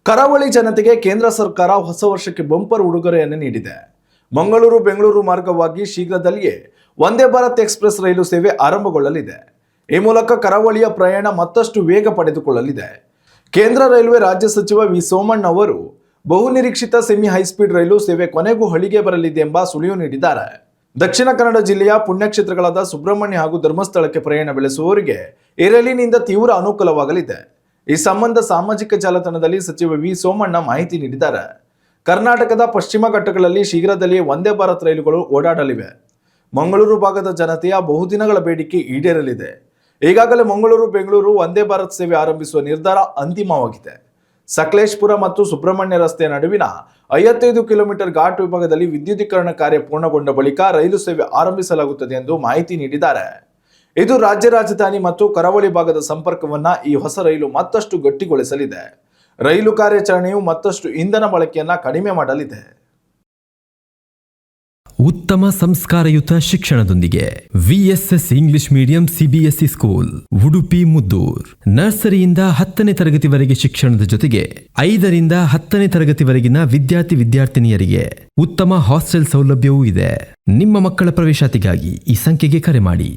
ಕರಾವಳಿ ಜನತೆಗೆ ಕೇಂದ್ರ ಸರ್ಕಾರ ಹೊಸ ವರ್ಷಕ್ಕೆ ಬಂಪರ್ ಉಡುಗೊರೆಯನ್ನು ನೀಡಿದೆ. ಮಂಗಳೂರು ಬೆಂಗಳೂರು ಮಾರ್ಗವಾಗಿ ಶೀಘ್ರದಲ್ಲಿಯೇ ವಂದೇ ಭಾರತ್ ಎಕ್ಸ್‌ಪ್ರೆಸ್ ರೈಲು ಸೇವೆ ಆರಂಭಗೊಳ್ಳಲಿದೆ. ಈ ಮೂಲಕ ಕರಾವಳಿಯ ಪ್ರಯಾಣ ಮತ್ತಷ್ಟು ವೇಗ ಪಡೆದುಕೊಳ್ಳಲಿದೆ. ಕೇಂದ್ರ ರೈಲ್ವೆ ರಾಜ್ಯ ಸಚಿವ ವಿ ಸೋಮಣ್ಣ ಅವರು ಬಹುನಿರೀಕ್ಷಿತ ಸೆಮಿ ಹೈಸ್ಪೀಡ್ ರೈಲು ಸೇವೆ ಕೊನೆಗೂ ಹಳಿಗೆ ಬರಲಿದೆ ಎಂಬ ಸುಳಿವು ನೀಡಿದ್ದಾರೆ. ದಕ್ಷಿಣ ಕನ್ನಡ ಜಿಲ್ಲೆಯ ಪುಣ್ಯಕ್ಷೇತ್ರಗಳಾದ ಸುಬ್ರಹ್ಮಣ್ಯ ಹಾಗೂ ಧರ್ಮಸ್ಥಳಕ್ಕೆ ಪ್ರಯಾಣ ಬೆಳೆಸುವವರಿಗೆ ಈ ರೈಲಿನಿಂದ ತೀವ್ರ ಅನುಕೂಲವಾಗಲಿದೆ. ಈ ಸಂಬಂಧ ಸಾಮಾಜಿಕ ಜಾಲತಾಣದಲ್ಲಿ ಸಚಿವ ವಿ ಸೋಮಣ್ಣ ಮಾಹಿತಿ ನೀಡಿದ್ದಾರೆ. ಕರ್ನಾಟಕದ ಪಶ್ಚಿಮ ಘಟ್ಟಗಳಲ್ಲಿ ಶೀಘ್ರದಲ್ಲಿಯೇ ವಂದೇ ಭಾರತ್ ರೈಲುಗಳು ಓಡಾಡಲಿವೆ. ಮಂಗಳೂರು ಭಾಗದ ಜನತೆಯ ಬಹುದಿನಗಳ ಬೇಡಿಕೆ ಈಡೇರಲಿದೆ. ಈಗಾಗಲೇ ಮಂಗಳೂರು ಬೆಂಗಳೂರು ವಂದೇ ಭಾರತ್ ಸೇವೆ ಆರಂಭಿಸುವ ನಿರ್ಧಾರ ಅಂತಿಮವಾಗಿದೆ. ಸಕಲೇಶಪುರ ಮತ್ತು ಸುಬ್ರಹ್ಮಣ್ಯ ರಸ್ತೆಯ ನಡುವಿನ 55 ಕಿಲೋಮೀಟರ್ ಘಾಟ್ ವಿಭಾಗದಲ್ಲಿ ವಿದ್ಯುದೀಕರಣ ಕಾರ್ಯ ಪೂರ್ಣಗೊಂಡ ಬಳಿಕ ರೈಲು ಸೇವೆ ಆರಂಭಿಸಲಾಗುತ್ತದೆ ಎಂದು ಮಾಹಿತಿ ನೀಡಿದ್ದಾರೆ. ಇದು ರಾಜ್ಯ ರಾಜಧಾನಿ ಮತ್ತು ಕರಾವಳಿ ಭಾಗದ ಸಂಪರ್ಕವನ್ನ ಈ ಹೊಸ ರೈಲು ಮತ್ತಷ್ಟು ಗಟ್ಟಿಗೊಳಿಸಲಿದೆ. ರೈಲು ಕಾರ್ಯಾಚರಣೆಯು ಮತ್ತಷ್ಟು ಇಂಧನ ಬಳಕೆಯನ್ನ ಕಡಿಮೆ ಮಾಡಲಿದೆ. ಉತ್ತಮ ಸಂಸ್ಕಾರಯುತ ಶಿಕ್ಷಣದೊಂದಿಗೆ VSS English medium CBSE school Udupi Muddur. ನರ್ಸರಿಯಿಂದ 10ನೇ ತರಗತಿವರೆಗೆ ಶಿಕ್ಷಣದ ಜೊತೆಗೆ 5ರಿಂದ 10ನೇ ತರಗತಿವರೆಗಿನ ವಿದ್ಯಾರ್ಥಿನಿಯರಿಗೆ ಉತ್ತಮ ಹಾಸ್ಟೆಲ್ ಸೌಲಭ್ಯವೂ ಇದೆ. ನಿಮ್ಮ ಮಕ್ಕಳ ಪ್ರವೇಶಾತಿಗಾಗಿ ಈ ಸಂಖ್ಯೆಗೆ ಕರೆ ಮಾಡಿ.